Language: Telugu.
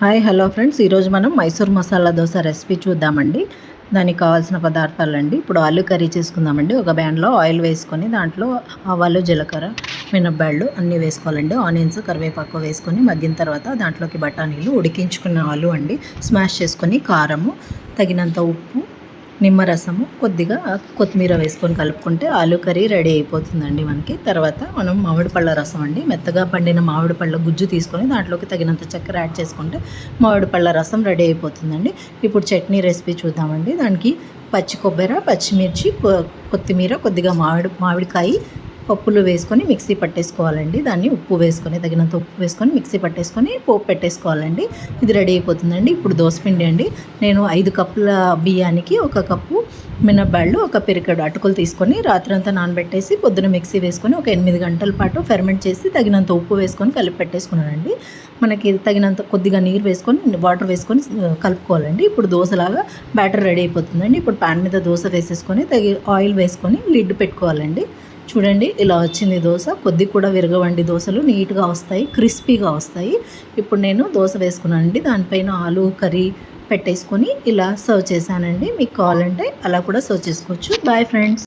హాయ్ హలో ఫ్రెండ్స్, ఈరోజు మనం మైసూర్ మసాలా దోశ రెసిపీ చూద్దామండి. దానికి కావాల్సిన పదార్థాలండి. ఇప్పుడు ఆలు కర్రీ చేసుకుందామండి. ఒక ప్యాన్లో ఆయిల్ వేసుకొని దాంట్లో ఆవాలు, జీలకర్ర, మినప్పాళ్ళు అన్నీ వేసుకోవాలండి. ఆనియన్స్, కరివేపాకు వేసుకొని మగ్గిన తర్వాత దాంట్లోకి బఠానీలు, ఉడికించుకున్న ఆలు అండి స్మాష్ చేసుకొని, కారము, తగినంత ఉప్పు, నిమ్మరసము, కొద్దిగా కొత్తిమీర వేసుకొని కలుపుకుంటే ఆలు కర్రీ రెడీ అయిపోతుందండి మనకి. తర్వాత మనం మామిడి పళ్ళ రసం అండి, మెత్తగా పండిన మామిడి పళ్ళ గుజ్జు తీసుకొని దాంట్లోకి తగినంత చక్కెర యాడ్ చేసుకుంటే మామిడి పళ్ళ రసం రెడీ అయిపోతుందండి. ఇప్పుడు చట్నీ రెసిపీ చూద్దామండి. దానికి పచ్చి కొబ్బరి, పచ్చిమిర్చి, కొత్తిమీర, కొద్దిగా మామిడికాయ పప్పులు వేసుకొని మిక్సీ పట్టేసుకోవాలండి. దాన్ని ఉప్పు వేసుకొని తగినంత ఉప్పు వేసుకొని మిక్సీ పట్టేసుకొని పోపు పెట్టేసుకోవాలండి. ఇది రెడీ అయిపోతుందండి. ఇప్పుడు దోసపిండి అండి. నేను 5 కప్పుల బియ్యానికి 1 కప్పు మినప్పాళ్ళు, 1 పిరికెడు అటుకులు తీసుకొని రాత్రంతా నానబెట్టేసి పొద్దున మిక్సీ వేసుకొని ఒక 8 గంటల పాటు ఫెర్మెంట్ చేసి తగినంత ఉప్పు వేసుకొని కలిపి పెట్టేసుకున్నానండి. మనకి తగినంత కొద్దిగా నీరు వేసుకొని వాటర్ వేసుకొని కలుపుకోవాలండి. ఇప్పుడు దోశలాగా బ్యాటర్ రెడీ అయిపోతుందండి. ఇప్పుడు ప్యాన్ మీద దోశ వేసేసుకొని ఆయిల్ వేసుకొని లిడ్ పెట్టుకోవాలండి. చూడండి, ఇలా వచ్చింది దోశ. కొద్ది కూడా విరగవండి, దోశలు నీట్గా వస్తాయి, క్రిస్పీగా వస్తాయి. ఇప్పుడు నేను దోశ వేసుకున్నానండి. దానిపైన ఆలు కర్రీ పెట్టేసుకొని ఇలా సర్వ్ చేశానండి. మీకు కావాలంటే అలా కూడా సర్వ్ చేసుకోవచ్చు. Bye friends.